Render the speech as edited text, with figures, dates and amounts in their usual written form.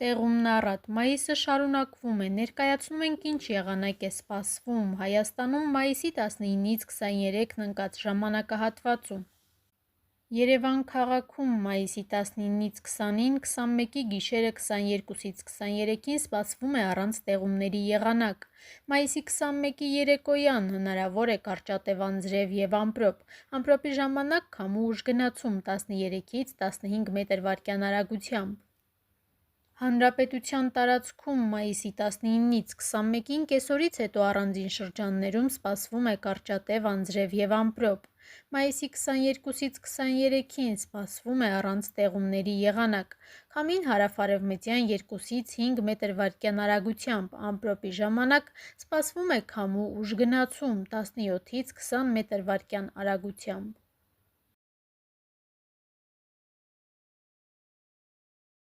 Տեղումն առատ, մայիսը շարունակվում է, ներկայացնում ենք ինչ եղանակ է սպասվում Հայաստանում մայիսի 19-ից 23-ն ընկած ժամանակահատվածում։ Երևան քաղաքում մայիսի 19-ից 20-ին, 21-ի գիշերը 22-ից 23-ին սպասվում է առանց տեղումների եղանակ։ Մայիսի 21-ի երեկոյան հնարավոր է կարճատև անձրև և ամպրոպ։ Ամպրոպի ժամանակ քամու ուժգնացում 13-ից 15 մետր/վայրկյան արագությամբ։ Հանրապետության տարածքում մայիսի 19-ից 21-ին կեսօրից հետո առանձին շրջաններում սպասվում է կարճատև անձրև և ամպրոպ։ Մայիսի 22-ից 23-ին սպասվում է առանց տեղումների եղանակ։ Քամին հարավ-արևմտյան 2-ից 5 մետր/վայրկյան արագությամբ, ամպրոպի ժամանակ սպասվում է քամու ուժգնացում 17-ից 20 մետր/վայրկյան արագությամբ։